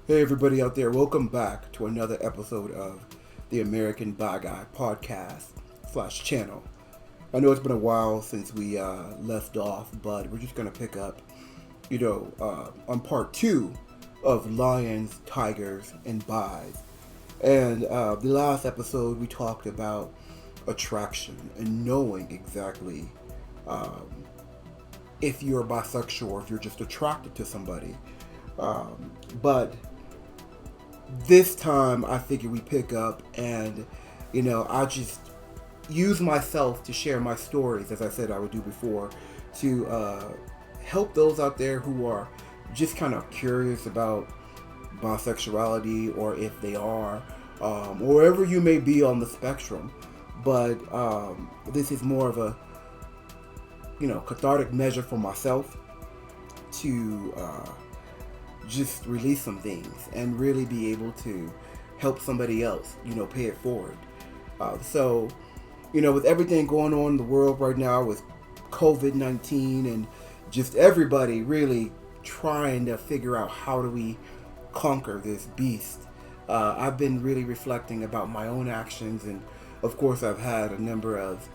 Hey everybody out there, welcome back to another episode of the American Bi Guy podcast / channel. I know it's been a while since we left off, but we're just going to pick up, on part 2 of lions, tigers, and bis. And the last episode we talked about attraction and knowing exactly if you're bisexual or if you're just attracted to somebody. But this time I figure we pick up and, I just use myself to share my stories, as I said I would do before, to help those out there who are just kind of curious about bisexuality, or if they are, wherever you may be on the spectrum. But this is more of a, cathartic measure for myself to just release some things and really be able to help somebody else, pay it forward. So, with everything going on in the world right now with COVID-19 and just everybody really trying to figure out how do we conquer this beast, I've been really reflecting about my own actions, and of course I've had a number of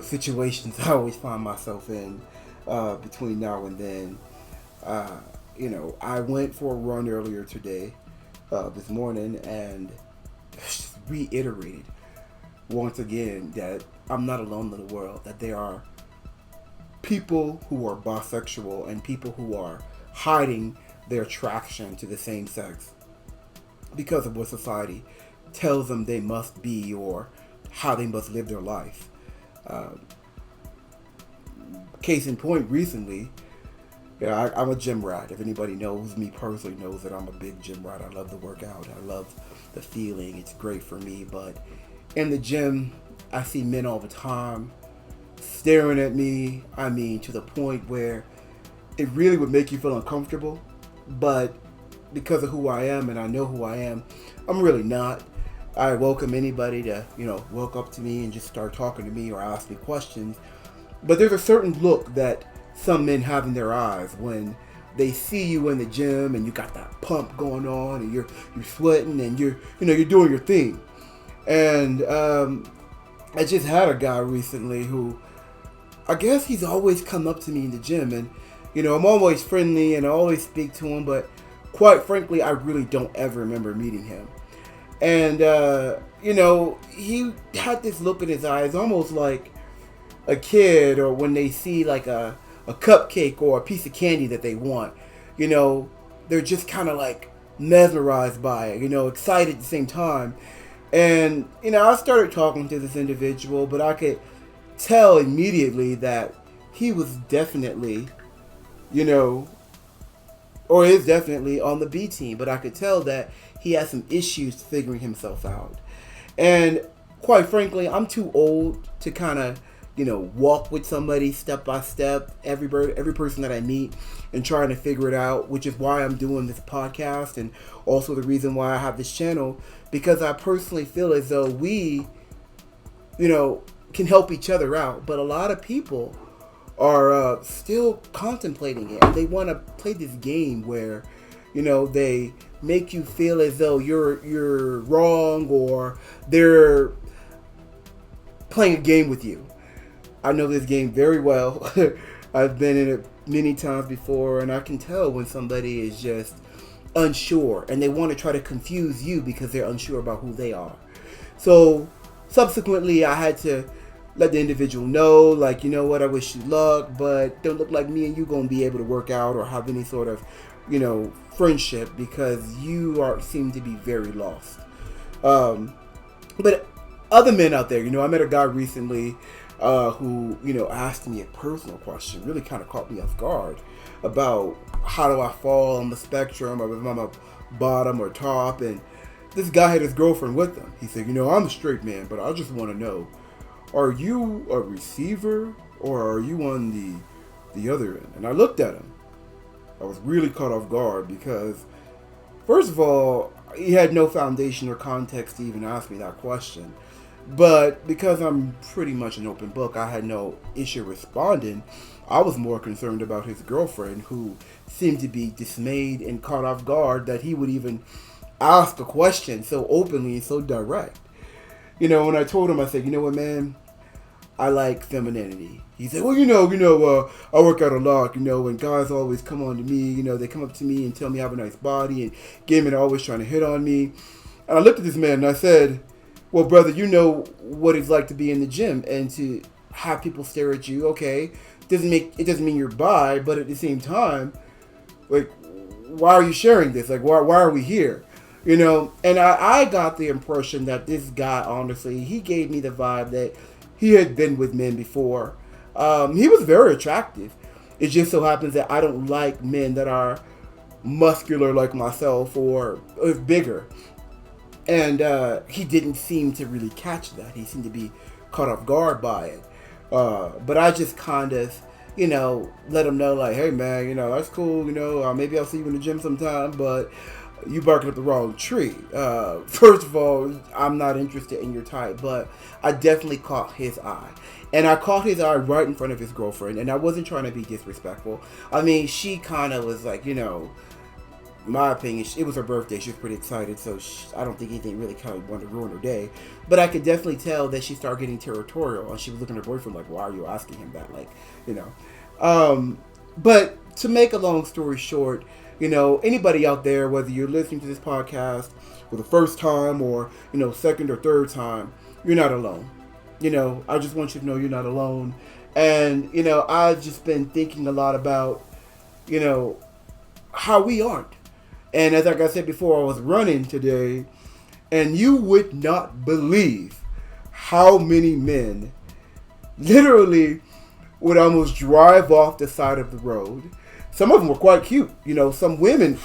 situations I always find myself in between now and then. I went for a run earlier today, this morning, and just reiterated once again that I'm not alone in the world, that there are people who are bisexual and people who are hiding their attraction to the same sex because of what society tells them they must be or how they must live their life. Case in point, recently, I'm a gym rat. If anybody knows me personally knows that I'm a big gym rat. I love the workout. I love the feeling. It's great for me. But in the gym, I see men all the time staring at me. I mean, to the point where it really would make you feel uncomfortable. But because of who I am, and I know who I am, I'm really not. I welcome anybody to, walk up to me and just start talking to me or ask me questions. But there's a certain look that some men have in their eyes when they see you in the gym and you got that pump going on and you're sweating and you're doing your thing. And I just had a guy recently who, I guess he's always come up to me in the gym, and I'm always friendly and I always speak to him, but quite frankly I really don't ever remember meeting him. And he had this look in his eyes, almost like a kid, or when they see like a cupcake or a piece of candy that they want, they're just kind of like mesmerized by it, excited at the same time. And, I started talking to this individual, but I could tell immediately that he was definitely, or is definitely on the B team, but I could tell that he has some issues figuring himself out. And quite frankly, I'm too old to kind of walk with somebody step by step, every person that I meet, and trying to figure it out, which is why I'm doing this podcast, and also the reason why I have this channel, because I personally feel as though we, can help each other out. But a lot of people are still contemplating it, and they want to play this game where, they make you feel as though you're wrong, or they're playing a game with you. I know this game very well. I've been in it many times before, and I can tell when somebody is just unsure and they want to try to confuse you because they're unsure about who they are. So subsequently, I had to let the individual know, like, what, I wish you luck, but don't look like me and you gonna be able to work out or have any sort of, friendship, because you seem to be very lost. But other men out there, I met a guy recently who, asked me a personal question, really kind of caught me off guard about how do I fall on the spectrum, or if I'm a bottom or top. And this guy had his girlfriend with him. He said, I'm a straight man, but I just want to know, are you a receiver or are you on the other end? And I looked at him. I was really caught off guard because, first of all, he had no foundation or context to even ask me that question. But because I'm pretty much an open book, I had no issue responding. I was more concerned about his girlfriend, who seemed to be dismayed and caught off guard that he would even ask a question so openly and so direct. When I told him, I said, you know what, man, I like femininity. He said, well, I work out a lot, and guys always come on to me, they come up to me and tell me I have a nice body, and women are always trying to hit on me. And I looked at this man and I said, well, brother, you know what it's like to be in the gym and to have people stare at you. Okay, it doesn't mean you're bi, but at the same time, like, why are you sharing this? Like, why are we here? And I got the impression that this guy, honestly, he gave me the vibe that he had been with men before. He was very attractive. It just so happens that I don't like men that are muscular like myself or bigger. And he didn't seem to really catch that. He seemed to be caught off guard by it. But I just kind of, let him know, like, hey, man, that's cool. Maybe I'll see you in the gym sometime, but you barking up the wrong tree. First of all, I'm not interested in your type, but I definitely caught his eye. And I caught his eye right in front of his girlfriend, and I wasn't trying to be disrespectful. I mean, she kind of was like, my opinion, it was her birthday. She was pretty excited, so I don't think anything really kind of wanted to ruin her day. But I could definitely tell that she started getting territorial, and she was looking at her boyfriend like, why are you asking him that? Like, But to make a long story short, anybody out there, whether you're listening to this podcast for the first time or, second or third time, you're not alone. I just want you to know you're not alone. And, I've just been thinking a lot about, how we aren't. And as like I said before, I was running today, and you would not believe how many men literally would almost drive off the side of the road. Some of them were quite cute. Some women,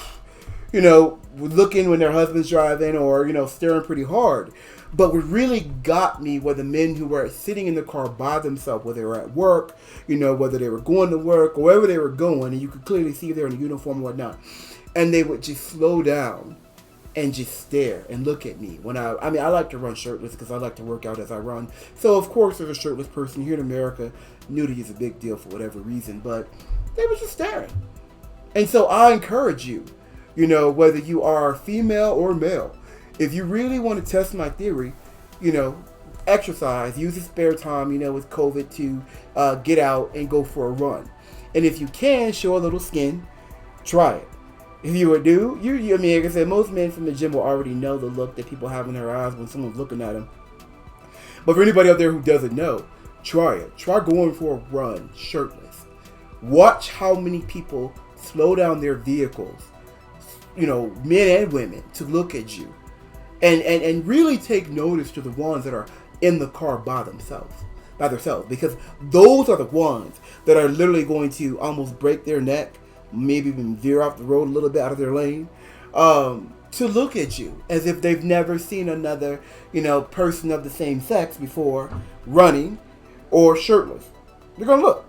were looking when their husband's driving or, staring pretty hard. But what really got me were the men who were sitting in the car by themselves, whether they were at work, whether they were going to work, or wherever they were going, and you could clearly see they're in a uniform and whatnot. And they would just slow down and just stare and look at me. I like to run shirtless because I like to work out as I run. So, of course, there's a shirtless person here in America. Nudity is a big deal for whatever reason, but they were just staring. And so I encourage you, whether you are female or male, if you really want to test my theory, exercise, use the spare time, with COVID to get out and go for a run. And if you can, show a little skin, try it. If you would do, like I said, most men from the gym will already know the look that people have in their eyes when someone's looking at them. But for anybody out there who doesn't know, try it. Try going for a run, shirtless. Watch how many people slow down their vehicles, men and women, to look at you. And really take notice to the ones that are in the car by themselves. Because those are the ones that are literally going to almost break their neck, maybe even veer off the road a little bit out of their lane, to look at you as if they've never seen another, person of the same sex before running or shirtless. They're going to look,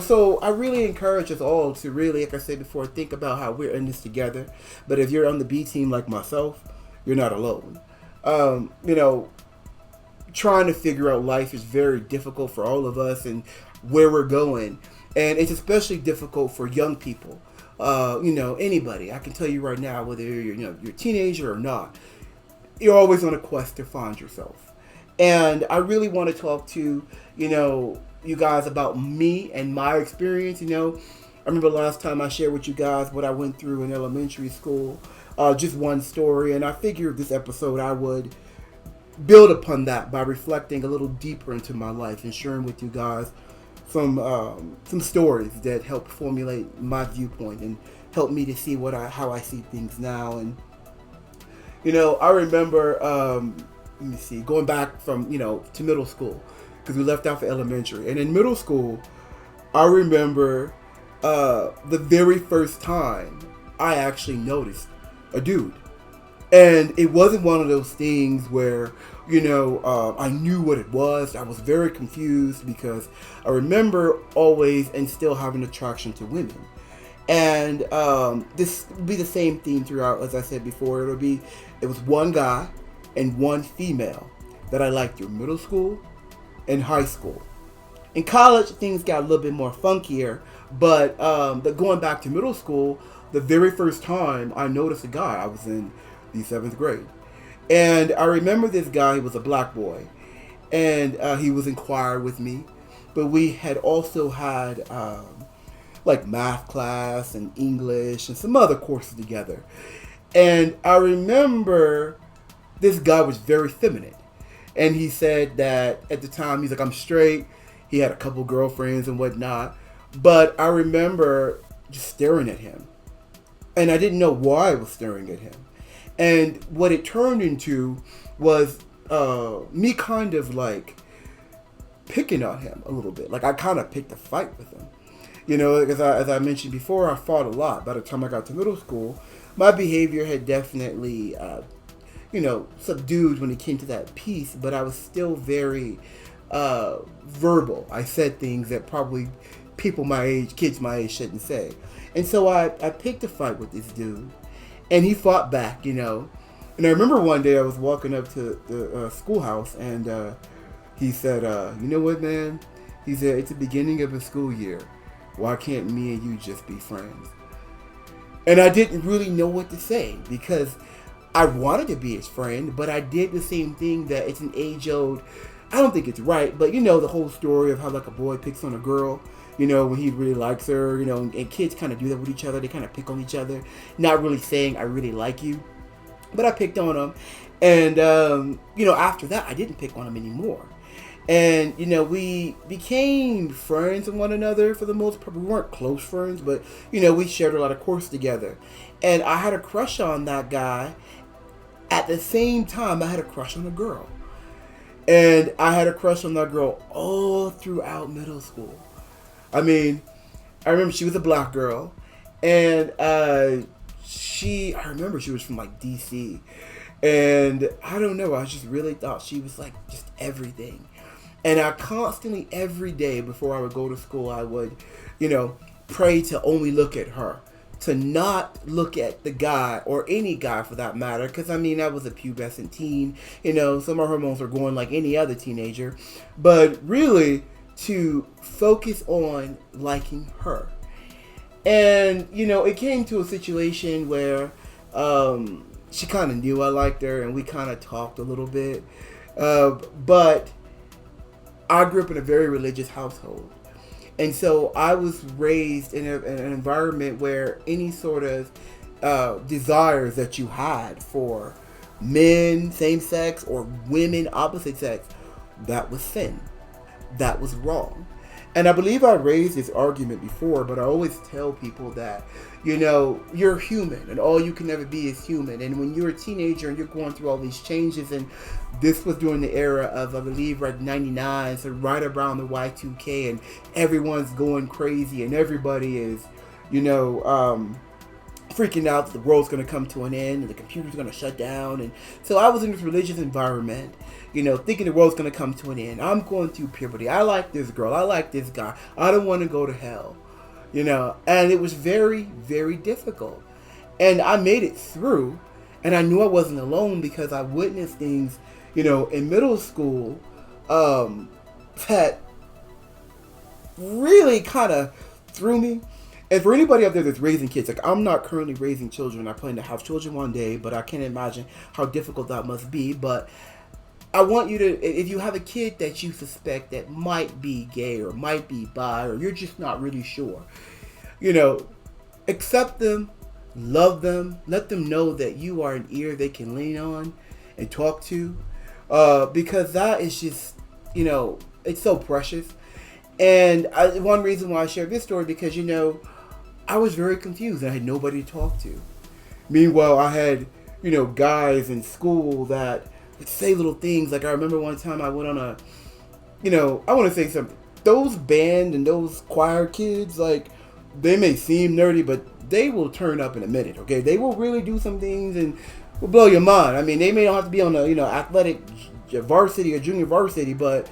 so I really encourage us all to really, like I said before, think about how we're in this together. But if you're on the B team like myself, you're not alone. Trying to figure out life is very difficult for all of us and where we're going. And it's especially difficult for young people. Anybody. I can tell you right now, whether you're a teenager or not, you're always on a quest to find yourself. And I really want to talk to, you guys about me and my experience. I remember last time I shared with you guys what I went through in elementary school. Just one story. And I figured this episode I would build upon that by reflecting a little deeper into my life and sharing with you guys some stories that help formulate my viewpoint and help me to see how I see things now. And I remember going back from to middle school, because we left out for elementary. And in middle school, I remember the very first time I actually noticed a dude. And it wasn't one of those things where, I knew what it was. I was very confused because I remember always and still having attraction to women. And this would be the same theme throughout, as I said before. It was one guy and one female that I liked through middle school and high school. In college, things got a little bit more funkier, but going back to middle school, the very first time I noticed a guy, I was in the 7th grade. And I remember this guy, he was a black boy, and he was in choir with me, but we had also had like math class and English and some other courses together. And I remember this guy was very feminine. And he said that at the time, he's like, I'm straight. He had a couple girlfriends and whatnot. But I remember just staring at him. And I didn't know why I was staring at him. And what it turned into was me kind of like picking on him a little bit. Like I kind of picked a fight with him. You know, as I mentioned before, I fought a lot. By the time I got to middle school, my behavior had definitely, subdued when it came to that piece. But I was still very verbal. I said things that probably people my age, kids my age shouldn't say. And so I picked a fight with this dude. And he fought back, And I remember one day I was walking up to the schoolhouse and he said, you know what, man? He said, it's the beginning of a school year. Why can't me and you just be friends? And I didn't really know what to say because I wanted to be his friend, but I did the same thing that it's an age-old, I don't think it's right, but the whole story of how like a boy picks on a girl, when he really likes her, and kids kind of do that with each other. They kind of pick on each other, not really saying, I really like you. But I picked on him. And, after that, I didn't pick on him anymore. And, we became friends with one another for the most part. We weren't close friends, but, we shared a lot of courses together. And I had a crush on that guy. At the same time, I had a crush on a girl. And I had a crush on that girl all throughout middle school. I mean, I remember she was a black girl. And I remember she was from like DC. And I don't know, I just really thought she was like just everything. And I constantly, every day before I would go to school, I would, pray to only look at her. To not look at the guy, or any guy for that matter. Because, I was a pubescent teen. So my hormones were going like any other teenager. But really, to focus on liking her. And, it came to a situation where she kind of knew I liked her, and we kind of talked a little bit. But I grew up in a very religious household. And so I was raised in an environment where any sort of desires that you had for men, same sex, or women, opposite sex, that was sin. That was wrong. And I believe I raised this argument before, but I always tell people that, you're human and all you can ever be is human. And when you're a teenager and you're going through all these changes, and this was during the era of, I believe, like 99, so right around the Y2K, and everyone's going crazy and everybody is, freaking out that the world's going to come to an end and the computer's going to shut down. And so I was in this religious environment, thinking the world's going to come to an end. I'm going through puberty. I like this girl. I like this guy. I don't want to go to hell, and it was very, very difficult. And I made it through, and I knew I wasn't alone because I witnessed things, in middle school, that really kind of threw me. And for anybody out there that's raising kids, like I'm not currently raising children. I plan to have children one day, but I can't imagine how difficult that must be. But I want you to, if you have a kid that you suspect that might be gay or might be bi, or you're just not really sure, accept them, love them, let them know that you are an ear they can lean on and talk to, because that is just, it's so precious. And one reason why I share this story, because, I was very confused. I had nobody to talk to. Meanwhile, I had, guys in school that would say little things. Like I remember one time I went on a, I want to say something. Those band and those choir kids, like, they may seem nerdy, but they will turn up in a minute, okay? They will really do some things and will blow your mind. I mean, they may not have to be on the, athletic varsity or junior varsity, but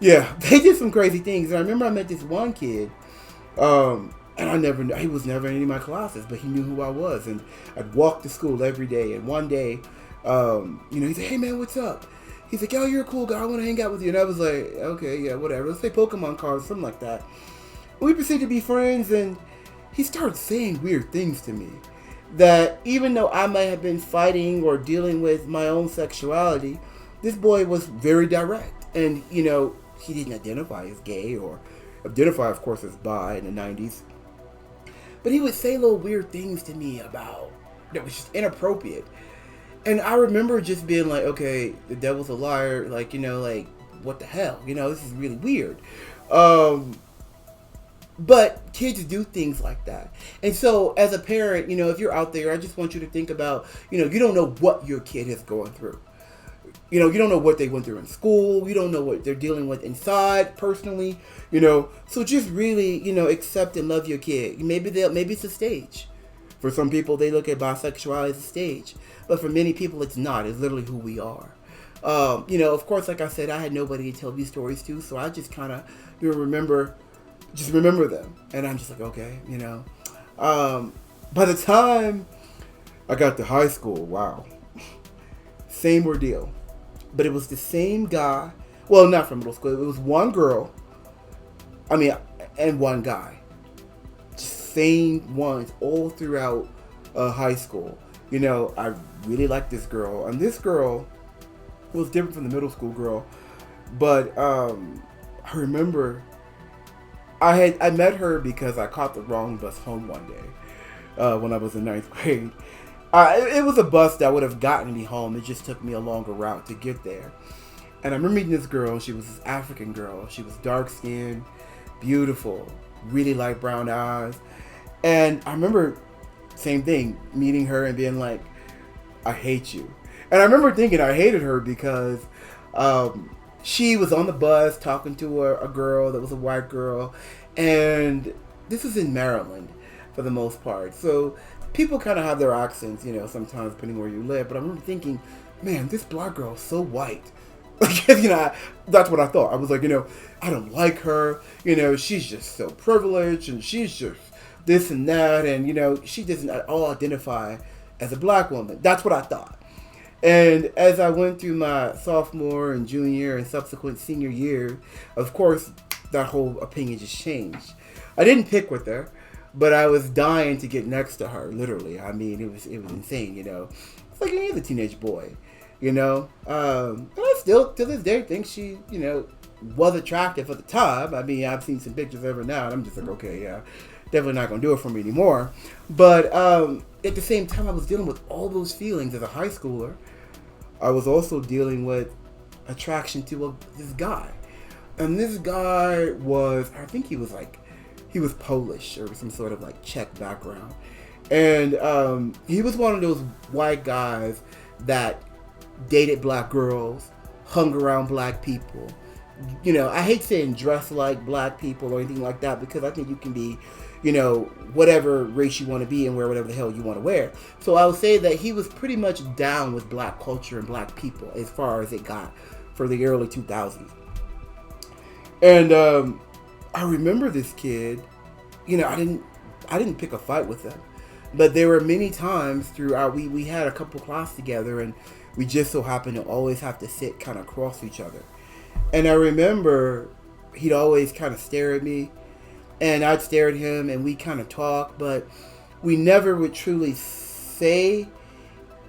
yeah, they did some crazy things. And I remember I met this one kid, and he was never in any of my classes, but he knew who I was. And I'd walk to school every day. And one day, he said, hey man, what's up? He's like, yo, you're a cool guy. I want to hang out with you. And I was like, okay, yeah, whatever. Let's play Pokemon cards, something like that. We proceeded to be friends, and he started saying weird things to me. That even though I might have been fighting or dealing with my own sexuality, this boy was very direct. And, he didn't identify as gay or identify, of course, as bi in the 90s. But he would say little weird things to me about that was just inappropriate. And I remember just being like, okay, the devil's a liar. Like, what the hell? This is really weird. But kids do things like that. And so as a parent, if you're out there, I just want you to think about, you don't know what your kid is going through. You don't know what they went through in school. You don't know what they're dealing with inside personally, So just really, accept and love your kid. Maybe it's a stage. For some people, they look at bisexuality as a stage. But for many people, it's not. It's literally who we are. Of course, like I said, I had nobody to tell these stories to. So I just kind of remember them. And I'm just like, okay, By the time I got to high school, wow. Same ordeal. But it was the same guy. Well, not from middle school. It was one girl. And one guy. Just same ones all throughout high school. I really liked this girl. And this girl was different from the middle school girl. But I remember I met her because I caught the wrong bus home one day when I was in 9th grade. It was a bus that would have gotten me home. It just took me a longer route to get there. And I remember meeting this girl. She was this African girl. She was dark-skinned, beautiful, really light brown eyes. And I remember, same thing, meeting her and being like, I hate you. And I remember thinking I hated her because she was on the bus talking to a girl that was a white girl. And this was in Maryland for the most part. So people kind of have their accents, sometimes depending where you live. But I remember thinking, man, this black girl is so white. That's what I thought. I was like, I don't like her. She's just so privileged and she's just this and that. And, she doesn't at all identify as a black woman. That's what I thought. And as I went through my sophomore and junior and subsequent senior year, of course, that whole opinion just changed. I didn't pick with her, but I was dying to get next to her, literally. It was insane, It's like any other teenage boy, And I still, to this day, think she, was attractive at the time. I've seen some pictures of her now, and I'm just like, okay, yeah, definitely not going to do it for me anymore. But at the same time, I was dealing with all those feelings as a high schooler. I was also dealing with attraction to this guy. And this guy was, I think he was Polish or some sort of Czech background. And he was one of those white guys that dated black girls, hung around black people. I hate saying dress like black people or anything like that because I think you can be, whatever race you want to be and wear whatever the hell you want to wear. So I would say that he was pretty much down with black culture and black people as far as it got for the early 2000s. And I remember this kid, I didn't pick a fight with him, but there were many times throughout, we had a couple classes together and we just so happened to always have to sit kind of across each other. And I remember he'd always kind of stare at me and I'd stare at him and we kind of talk, but we never would truly say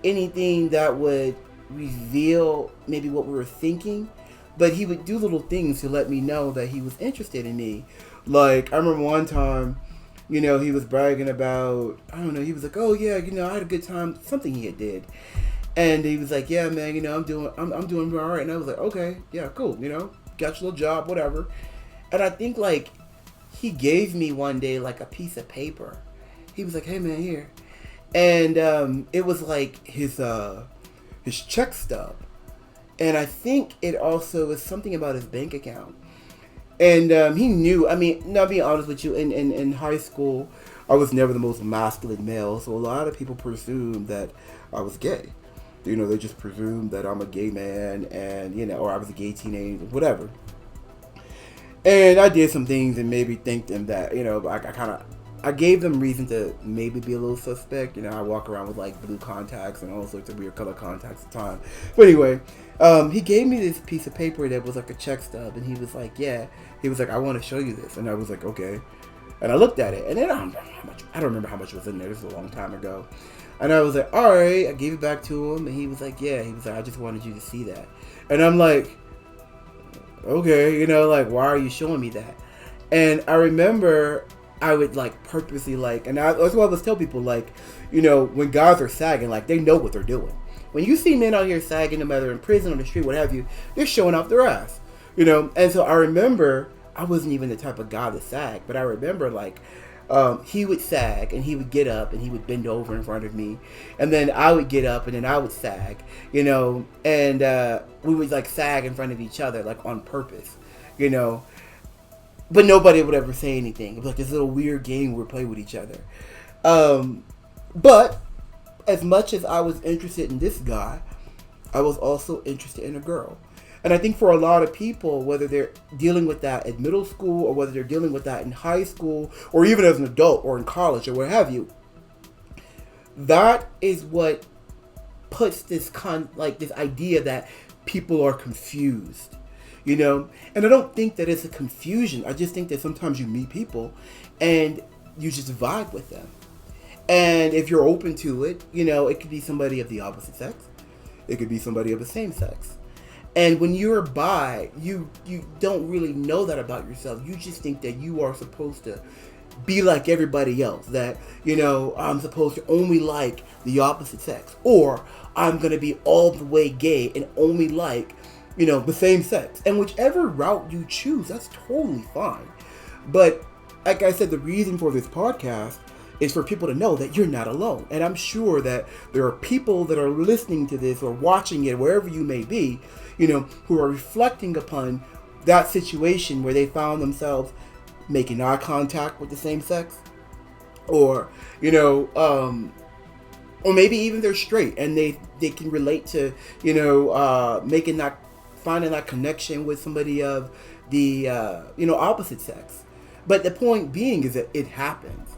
anything that would reveal maybe what we were thinking. But he would do little things to let me know that he was interested in me. Like, I remember one time, he was bragging about, I don't know, he was like, oh yeah, I had a good time, something he had did. And he was like, yeah, man, I'm doing all right. And I was like, okay, yeah, cool, got your little job, whatever. And I think, he gave me one day, a piece of paper. He was like, hey, man, here. And it was, his check stub. And I think it also was something about his bank account. And he knew, not being honest with you, in high school, I was never the most masculine male. So a lot of people presumed that I was gay. They just presumed that I'm a gay man and, or I was a gay teenager, whatever. And I did some things and maybe thanked them that, I kind of I gave them reason to maybe be a little suspect. You know, I walk around with like blue contacts and all sorts of weird color contacts at the time. But anyway, he gave me this piece of paper that was like a check stub, and he was like, "Yeah." He was like, "I want to show you this," and I was like, "Okay." And I looked at it, and then I don't remember how much was in there. This was a long time ago. And I was like, "All right." I gave it back to him, and he was like, "Yeah." He was like, "I just wanted you to see that." And I'm like, "Okay, you know, like, why are you showing me that?" And I remember I would like purposely like, and that's what I always tell people, like, you know, when guys are sagging, like, they know what they're doing. When you see men out here sagging, no matter in prison, on the street, what have you, they're showing off their ass, you know. And so I remember I wasn't even the type of guy to sag, but I remember like he would sag and he would get up and he would bend over in front of me, and then I would get up and then I would sag, you know, and we would like sag in front of each other, like on purpose, you know. But nobody would ever say anything. It was like this little weird game we would play with each other. But as much as I was interested in this guy, I was also interested in a girl. And I think for a lot of people, whether they're dealing with that at middle school or whether they're dealing with that in high school or even as an adult or in college or what have you, that is what puts this this idea that people are confused. You know, and I don't think that it's a confusion. I just think that sometimes you meet people and you just vibe with them. And if you're open to it, you know, it could be somebody of the opposite sex. It could be somebody of the same sex. And when you're bi, you don't really know that about yourself. You just think that you are supposed to be like everybody else. That, you know, I'm supposed to only like the opposite sex. Or I'm going to be all the way gay and only like, you know, the same sex. And whichever route you choose, that's totally fine. But like I said, the reason for this podcast is for people to know that you're not alone. And I'm sure that there are people that are listening to this or watching it, wherever you may be, you know, who are reflecting upon that situation where they found themselves making eye contact with the same sex. Or, you know, or maybe even they're straight and they can relate to, you know, finding that connection with somebody of the, you know, opposite sex. But the point being is that it happens,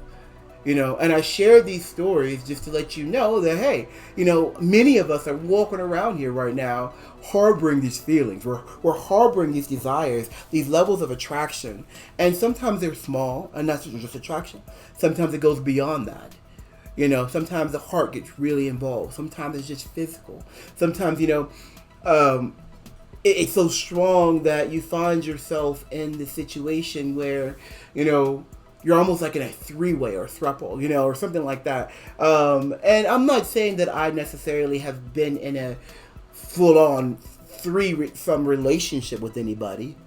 you know, and I share these stories just to let you know that, hey, you know, many of us are walking around here right now harboring these feelings. We're harboring these desires, these levels of attraction. And sometimes they're small, and that's just attraction. Sometimes it goes beyond that. You know, sometimes the heart gets really involved. Sometimes it's just physical. Sometimes, you know, it's so strong that you find yourself in the situation where, you know, you're almost like in a three-way or throuple, you know, or something like that. And I'm not saying that I necessarily have been in a full-on threesome relationship with anybody.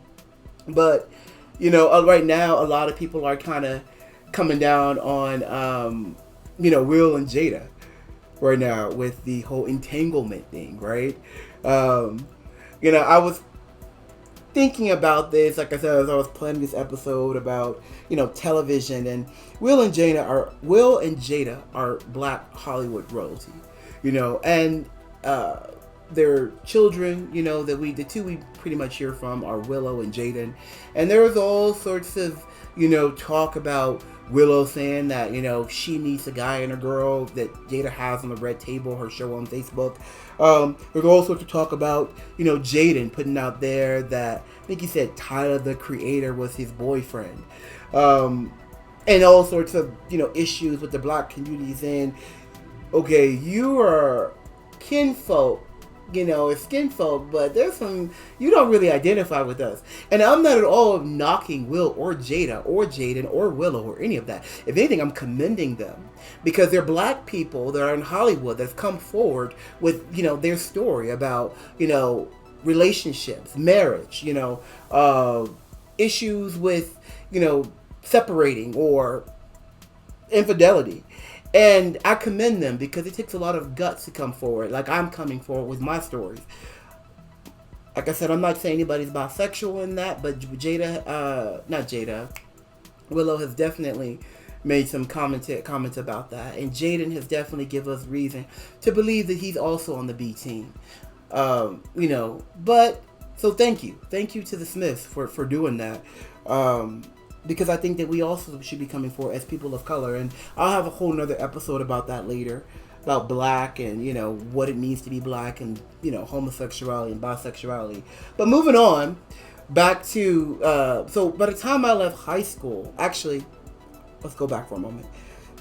But, you know, right now, a lot of people are kind of coming down on, you know, Will and Jada right now with the whole entanglement thing, right? You know, I was thinking about this, like I said, as I was planning this episode about, you know, television, and Will and Jada are Black Hollywood royalty, you know, and their children, you know, the two we pretty much hear from are Willow and Jaden, and there was all sorts of, you know, talk about Willow saying that, you know, she needs a guy and a girl that Jada has on the Red Table, her show on Facebook. There's all sorts of talk about, you know, Jaden putting out there that, I think he said Tyler, the Creator, was his boyfriend. And all sorts of, you know, issues with the Black communities. And, okay, you are kinfolk, you know, it's skin folk, but there's some, you don't really identify with us. And I'm not at all knocking Will or Jada or Jaden or Willow or any of that. If anything, I'm commending them because they're Black people that are in Hollywood that's come forward with, you know, their story about, you know, relationships, marriage, you know, issues with, you know, separating or infidelity. And I commend them because it takes a lot of guts to come forward. Like I'm coming forward with my stories. Like I said, I'm not saying anybody's bisexual in that, but Willow has definitely made some comments about that. And Jaden has definitely given us reason to believe that he's also on the B team. You know, but, so thank you. Thank you to the Smiths for doing that. because I think that we also should be coming forward as people of color. And I'll have a whole nother episode about that later, about black and, you know, what it means to be black and, you know, homosexuality and bisexuality. But moving on, back to, so by the time I left high school, actually, let's go back for a moment.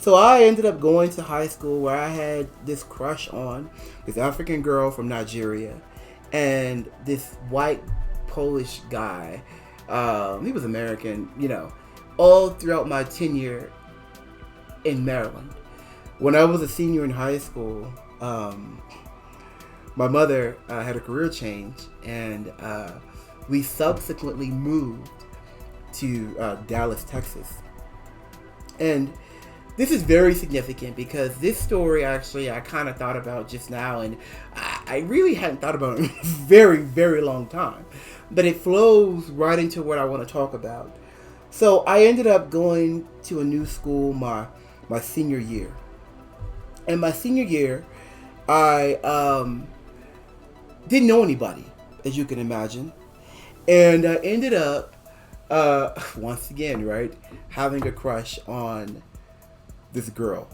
So I ended up going to high school where I had this crush on this African girl from Nigeria and this white Polish guy. He was American, you know, all throughout my tenure in Maryland. When I was a senior in high school, my mother had a career change, and we subsequently moved to Dallas, Texas. And this is very significant because this story actually I kind of thought about just now, and I really hadn't thought about it in a very, very long time. But it flows right into what I want to talk about. So I ended up going to a new school my senior year. And my senior year, I didn't know anybody, as you can imagine. And I ended up, once again, right, having a crush on this girl.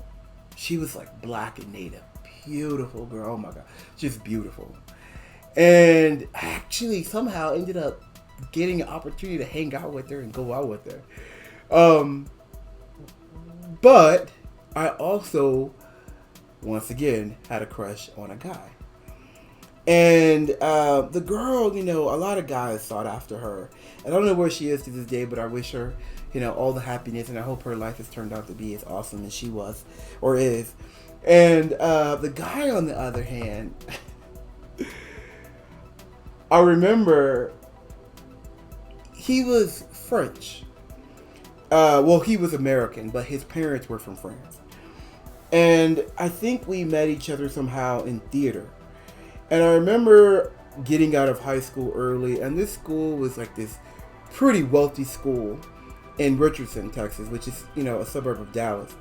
She was like black and native. Beautiful girl. Oh my God. Just beautiful. And I actually somehow ended up getting an opportunity to hang out with her and go out with her. But I also, once again, had a crush on a guy. And the girl, you know, a lot of guys sought after her. I don't know where she is to this day, but I wish her, you know, all the happiness, and I hope her life has turned out to be as awesome as she was or is. And the guy, on the other hand, I remember he was French. Well, he was American, but his parents were from France. And I think we met each other somehow in theater. And I remember getting out of high school early, and this school was like this pretty wealthy school in Richardson, Texas, which is, you know, a suburb of Dallas.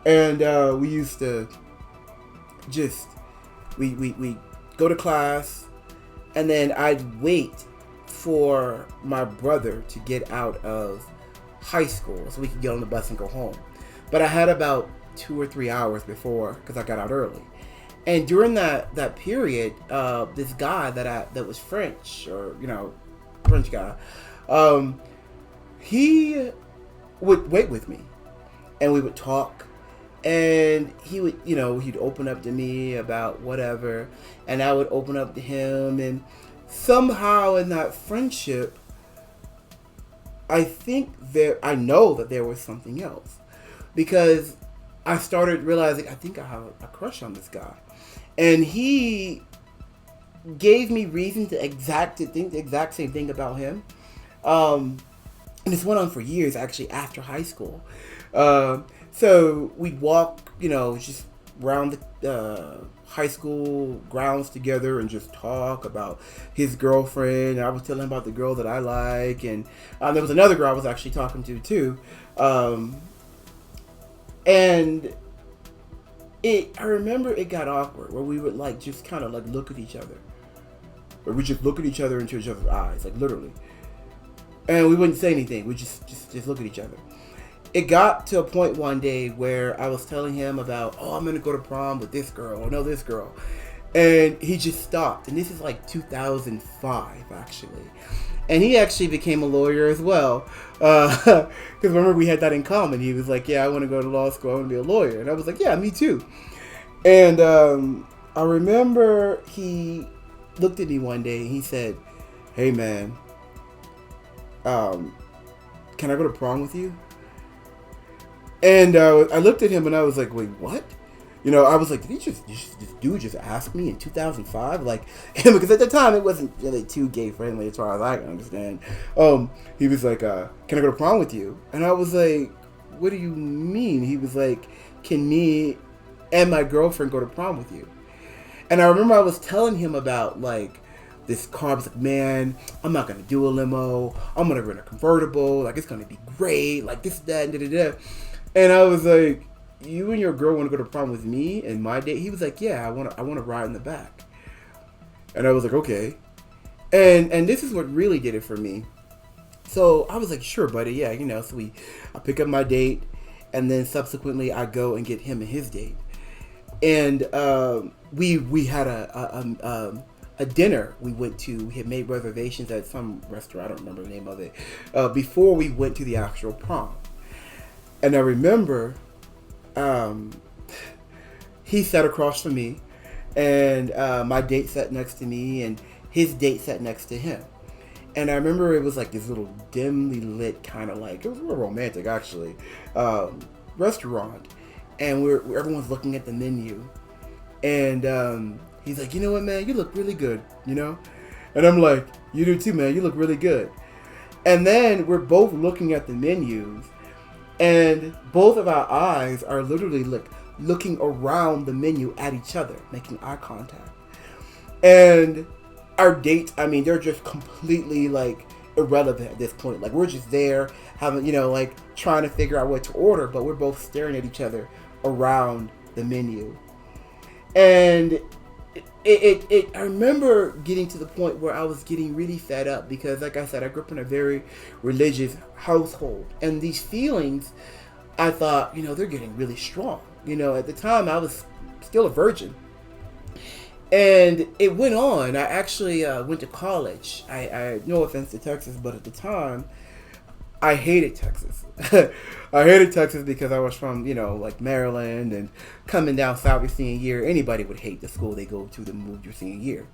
And we used to just, we go to class, and then I'd wait for my brother to get out of high school so we could get on the bus and go home. But I had about 2 or 3 hours before, because I got out early. And during that period, this guy that was French, or, you know, French guy, he would wait with me, and we would talk, and he would, you know, he'd open up to me about whatever, and I would open up to him, and somehow in that friendship, I know that there was something else, because I started realizing I think I have a crush on this guy. And he gave me reason to think the exact same thing about him. And this went on for years, actually, after high school. So we'd walk, you know, just around the high school grounds together and just talk about his girlfriend. And I was telling him about the girl that I like. And there was another girl I was actually talking to, too. And I remember it got awkward where we would like just kind of like look at each other. Or we just look at each other into each other's eyes, like literally. And we wouldn't say anything. We just look at each other. It got to a point one day where I was telling him about, I'm going to go to prom with this girl, or no, this girl. And he just stopped. And this is like 2005, actually. And he actually became a lawyer as well. Because remember, we had that in common. He was like, yeah, I want to go to law school. I want to be a lawyer. And I was like, yeah, me too. And I remember he looked at me one day and he said, hey, man, can I go to prom with you? And I looked at him and I was like, wait, what? You know, I was like, did this dude just ask me in 2005? Like, because at the time it wasn't really too gay friendly as far as I can understand. He was like, can I go to prom with you? And I was like, what do you mean? He was like, can me and my girlfriend go to prom with you? And I remember I was telling him about like this car. I was like, man, I'm not going to do a limo. I'm going to rent a convertible. Like, it's going to be great. Like this, that, and da-da-da. And I was like, you and your girl want to go to prom with me and my date? He was like, yeah, I want to ride in the back. And I was like, okay. And this is what really did it for me. So I was like, sure, buddy, yeah, So I pick up my date, and then subsequently I go and get him and his date, and we had a dinner we went to. We had made reservations at some restaurant. I don't remember the name of it. Before we went to the actual prom, and I remember, he sat across from me, and my date sat next to me, and his date sat next to him. And I remember it was like this little dimly lit kind of like, it was real romantic actually, restaurant. And everyone's looking at the menu. And he's like, you know what, man, you look really good, And I'm like, you do too, man, you look really good. And then we're both looking at the menus, and both of our eyes are literally looking around the menu at each other, making eye contact. And our dates, I mean, they're just completely like irrelevant at this point. Like, we're just there having, like trying to figure out what to order, but we're both staring at each other around the menu. And I remember getting to the point where I was getting really fed up because, like I said, I grew up in a very religious household, and these feelings, I thought, they're getting really strong. At the time I was still a virgin. And it went on. I actually went to college. I no offense to Texas, but at the time, I hated Texas. I hated Texas because I was from, like Maryland, and coming down south your senior year, anybody would hate the school they go to move your senior year.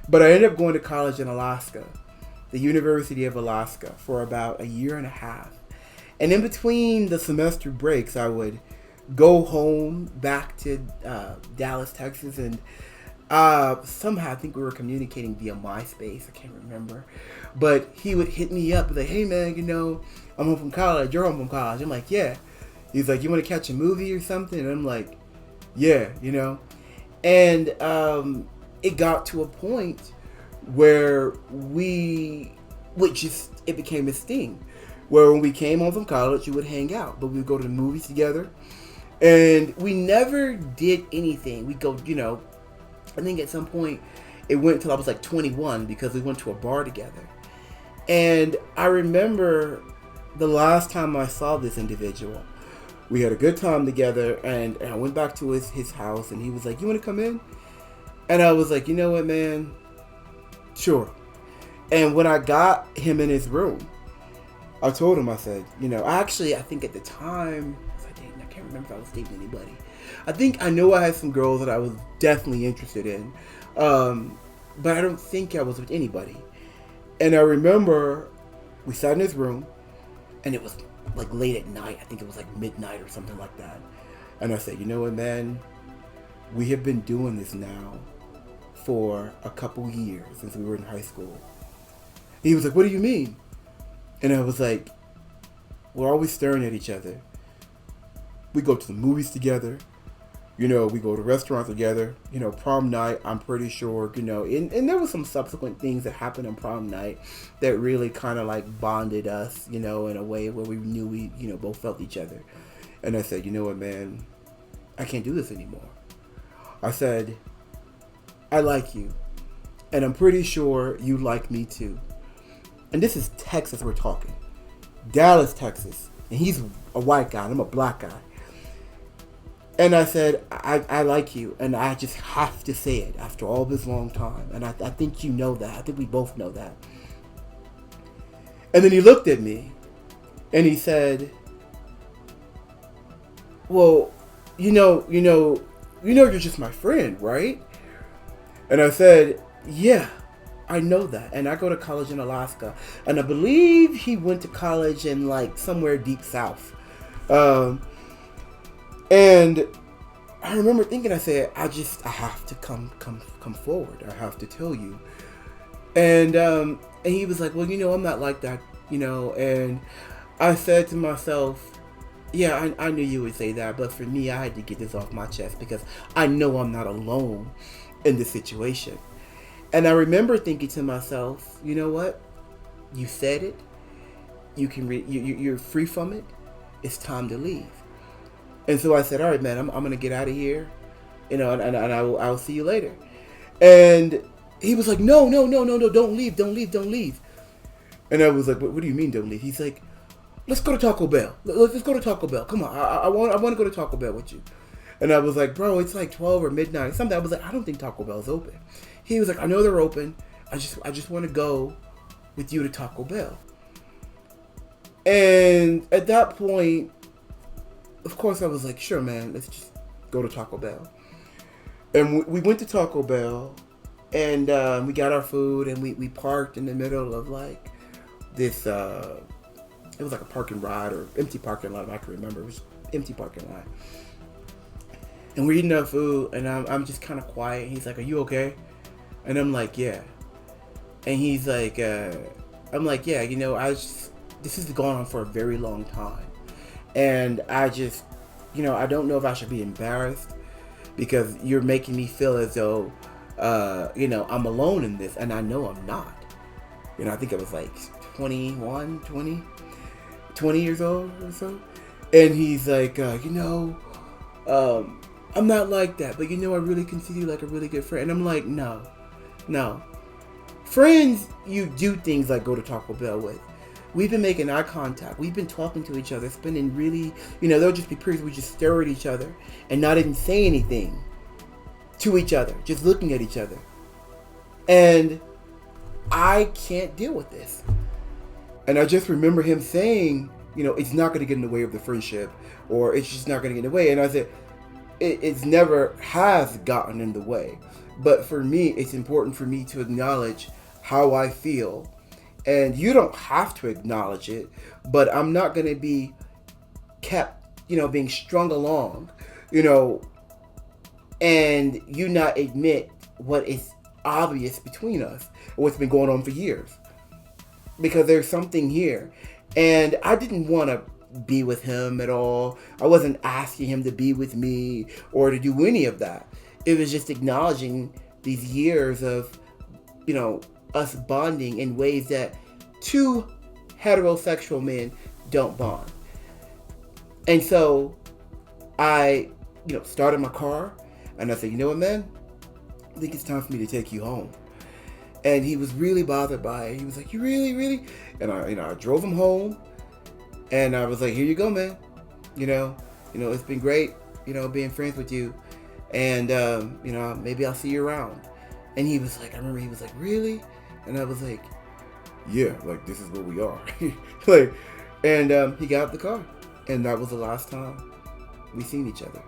But I ended up going to college in Alaska, the University of Alaska, for about a year and a half. And in between the semester breaks, I would go home back to Dallas, Texas, and somehow I think we were communicating via MySpace. I can't remember, but he would hit me up like, "Hey man, I'm home from college. You're home from college." I'm like, "Yeah." He's like, "You want to catch a movie or something?" And I'm like, "Yeah," And it got to a point where it became this thing, where when we came home from college, we would hang out, but we would go to the movies together, and we never did anything. We go, I think at some point it went until I was like 21 because we went to a bar together. And I remember the last time I saw this individual, we had a good time together, and I went back to his house, and he was like, "You want to come in?" And I was like, "You know what, man? Sure." And when I got him in his room, I told him, I said, I think at the time, I can't remember if I was dating anybody. I know I had some girls that I was definitely interested in, but I don't think I was with anybody. And I remember we sat in his room, and it was like late at night. I think it was like midnight or something like that. And I said, "You know what, man? We have been doing this now for a couple years since we were in high school." He was like, "What do you mean?" And I was like, "We're always staring at each other. We go to the movies together. We go to restaurants together. Prom night, I'm pretty sure, and there was some subsequent things that happened on prom night that really kind of like bonded us, in a way where we knew we, both felt each other." And I said, "You know what, man? I can't do this anymore." I said, "I like you, and I'm pretty sure you like me too." And this is Texas we're talking. Dallas, Texas. And he's a white guy, and I'm a black guy. And I said, I like you, and I just have to say it after all this long time. And I think you know that. I think we both know that. And then he looked at me, and he said, "Well, you're just my friend, right?" And I said, "Yeah, I know that. And I go to college in Alaska." And I believe he went to college in like somewhere deep south. And I remember thinking, I said, I have to come forward. I have to tell you. And he was like, "Well, I'm not like that, And I said to myself, yeah, I knew you would say that, but for me, I had to get this off my chest because I know I'm not alone in this situation. And I remember thinking to myself, you know what? You said it. You can you're free from it. It's time to leave. And so I said, "All right, man, I'm gonna get out of here, and I'll see you later." And he was like, "No, don't leave. And I was like, what do you mean don't leave? He's like, let's go to Taco Bell. Let's go to Taco Bell. Come on, I want to go to Taco Bell with you. And I was like, bro, it's like 12 or midnight. Something. I was like, I don't think Taco Bell's open. He was like, I know they're open. I just want to go with you to Taco Bell. And at that point, of course, I was like, sure, man, let's just go to Taco Bell. And we went to Taco Bell, and we got our food, and we parked in the middle of like this, it was like a parking ride or empty parking lot, I can remember. It was empty parking lot. And we're eating our food, and I'm just kind of quiet. He's like, are you okay? And I'm like, yeah. And he's like, I'm like, yeah, this has gone on for a very long time. And I just, I don't know if I should be embarrassed because you're making me feel as though, I'm alone in this. And I know I'm not. I think I was like 20 years old or so. And he's like, I'm not like that, but I really consider you like a really good friend. And I'm like, no. Friends, you do things like go to Taco Bell with. We've been making eye contact. We've been talking to each other, spending really, there'll just be periods where we just stare at each other and not even say anything to each other, just looking at each other. And I can't deal with this. And I just remember him saying, it's not going to get in the way of the friendship, or it's just not going to get in the way. And I said, it's never has gotten in the way. But for me, it's important for me to acknowledge how I feel. And you don't have to acknowledge it, but I'm not going to be kept, being strung along, and you not admit what is obvious between us, or what's been going on for years. Because there's something here. And I didn't want to be with him at all. I wasn't asking him to be with me or to do any of that. It was just acknowledging these years of, us bonding in ways that two heterosexual men don't bond. And so I, started my car and I said, you know what, man? I think it's time for me to take you home. And he was really bothered by it. He was like, you really? And I drove him home. And I was like, here you go, man. It's been great, being friends with you. And, maybe I'll see you around. And he was like, I remember he was like, really? And I was like, yeah, like, this is what we are. And he got out the car. And that was the last time we seen each other.